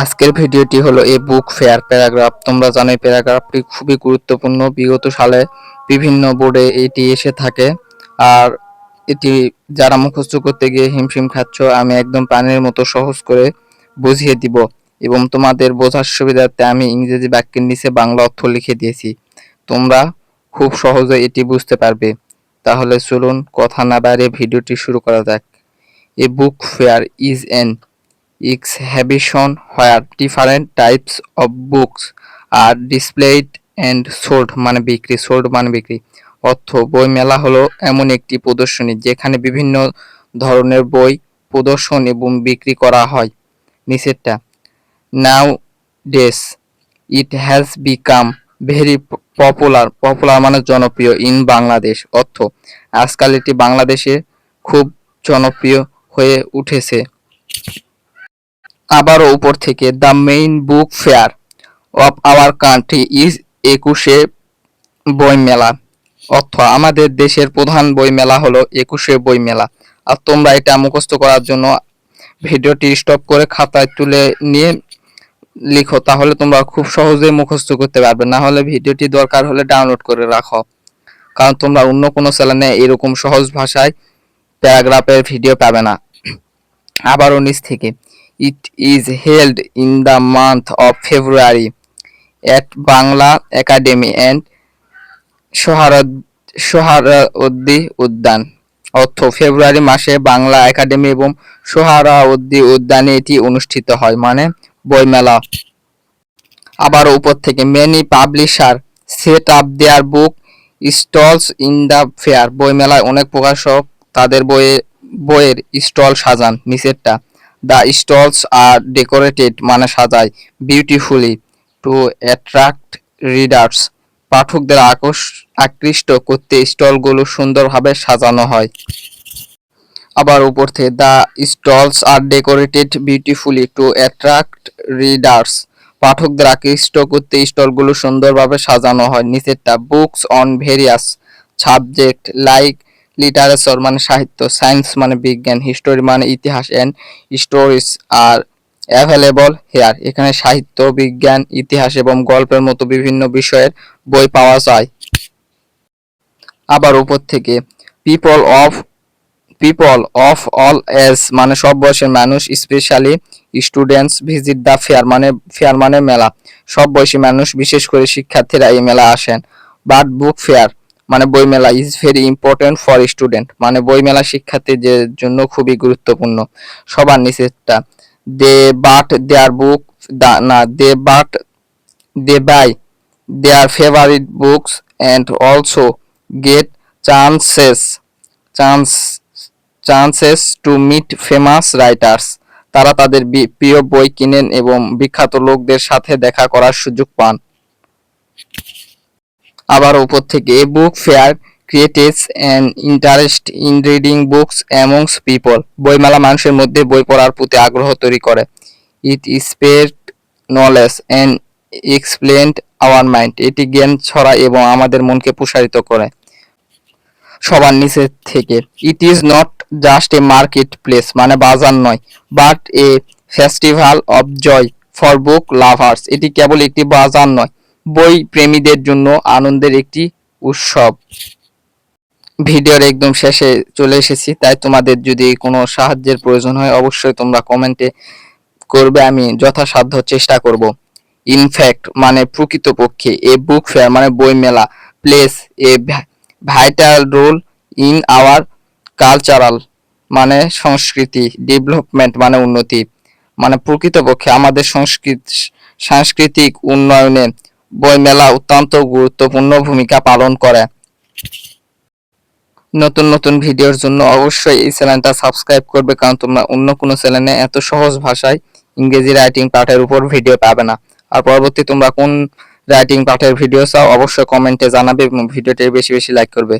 আজকের ভিডিওটি হলো এ বুক ফেয়ার প্যারাগ্রাফ। তোমরা জানো এই প্যারাগ্রাফটি খুবই গুরুত্বপূর্ণ। বিগত সালে বিভিন্ন বোর্ডে এটি এসে থাকে। আর এটি যারা মুখস্থ করতে গিয়ে হিমশিম খাচ্ছ, আমি একদম প্রাণের মতো সহজ করে বুঝিয়ে দিব এবং তোমাদের বোঝার সুবিধার্থে আমি ইংরেজি বাক্যের নিচে বাংলা অর্থ লিখে দিয়েছি। তোমরা খুব সহজে এটি বুঝতে পারবে। তাহলে চলুন কথা না বাড়িয়ে ভিডিওটি শুরু করা যাক। A book fair is an exhibition where different types of books are displayed and sold মানে বিক্রি sold মানে বিক্রি অর্থ বই মেলা হলো এমন একটি প্রদর্শনী যেখানে বিভিন্ন ধরনের বই প্রদর্শন এবং বিক্রি করা হয়। নিচেরটা nowadays it has become very popular মানে জনপ্রিয় ইন বাংলাদেশ অর্থ আজকাল এটি বাংলাদেশে খুব জনপ্রিয় হয়ে উঠেছে। আবারও উপর থেকে the main book fair of our country is 21শে বই মেলা অর্থ আমাদের দেশের প্রধান বই মেলা হলো 21শে বই মেলা। আর তোমরা এটা মুখস্থ করার জন্য ভিডিওটি স্টপ করে খাতায় তুলে নিয়ে লিখো, তাহলে তোমরা খুব সহজেই মুখস্থ করতে পারবে। না হলে ভিডিওটি দরকার হলে ডাউনলোড করে রাখো, কারণ তোমরা অন্য কোনো চ্যানেলে এরকম সহজ ভাষায় প্যারাগ্রাফের ভিডিও পাবে না। আবারও নিচ থেকে It is held in the month of February at Bangla Academy and Suhrawardy উদ্যান অর্থ ফেব্রুয়ারি মাসে বাংলা একাডেমি এবং সোহরাওয়ার্দী উদ্যানে এটি অনুষ্ঠিত হয় মানে বইমেলা। আবারও উপর থেকে many publisher set up their book stalls in the fair বইমেলায় অনেক প্রকাশক তাদের বইয়ের স্টল সাজান। নিচেরটা দ্য স্টলস আর ডেকোরেটেড মানে সাজায় বিউটিফুলি টু অ্যাট্রাক্ট রিডার্স পাঠকদের আকৃষ্ট করতে স্টলগুলো সুন্দরভাবে সাজানো হয়। আবার উপর থেকে the stalls are decorated beautifully to attract readers পাঠকদের আকৃষ্ট করতে স্টলগুলো সুন্দরভাবে সাজানো হয়। নিচেরটা books on various subject like literature মানে সাহিত্য, সায়েন্স মানে বিজ্ঞান, হিস্টোরি মানে ইতিহাস and stories are available here এখানে সাহিত্য, বিজ্ঞান, ইতিহাস এবং গল্পের মতো বিভিন্ন বিষয়ের বই পাওয়া যায়। আবার উপর থেকে পিপল অফ অল এজ মানে সব বয়সের মানুষ, specially students visit the fair মানে মেলা, সব বয়সী মানুষ বিশেষ করে শিক্ষার্থীরা এই মেলা আসেন। বাট বুক ফেয়ার মানে বই মেলা is very important for student মানে বই মেলা শিক্ষার্থীদের জন্য খুবই গুরুত্বপূর্ণ। সবার নিচেরটা they but their book they buy their favourite books and also get chances chances to meet famous writers তারা তাদের প্রিয় বই কিনেন এবং বিখ্যাত লোকদের সাথে দেখা করার সুযোগ পান। আবার উপর থেকে a book fair creates an interest in reading books amongst people বইমেলা মানুষের মধ্যে বই পড়ার প্রতি আগ্রহ তৈরি করে। It spread knowledge and explained our mind এটি জ্ঞান ছড়ায় এবং আমাদের মনকে প্রসারিত করে। সবার নিচে থেকে it is not just a market place মানে বাজার নয়, but a festival of joy for book lovers এটি কেবল একটি বাজার নয়, বই প্রেমীদের জন্য আনন্দের একটি উৎসব। ভিডিওর একদম শেষে চলে এসেছি, তাই তোমাদের যদি কোনো সাহায্যের প্রয়োজন হয় অবশ্যই তোমরা কমেন্টে করবে, আমি যথাসাধ্য চেষ্টা করব। ইনফ্যাক্ট মানে প্রকৃতপক্ষে এ বুক ফেয়ার মানে বই মেলা plays a vital role in our cultural মানে সংস্কৃতি, ডেভেলপমেন্ট মানে উন্নতি মানে প্রকৃতপক্ষে আমাদের সাংস্কৃতিক উন্নয়নে বইমেলা অত্যন্ত গুরুত্বপূর্ণ ভূমিকা পালন করে। নতুন নতুন ভিডিওর জন্য অবশ্যই এই চ্যানেলটা সাবস্ক্রাইব করবে, কারণ তোমরা অন্য কোনো চ্যানেলে এত সহজ ভাষায় ইংরেজি রাইটিং পাঠের উপর ভিডিও পাবে না। আর পরবর্তী তোমরা কোন রাইটিং পাঠের ভিডিও চাও অবশ্যই কমেন্টে জানাবে এবং ভিডিওটি বেশি বেশি লাইক করবে।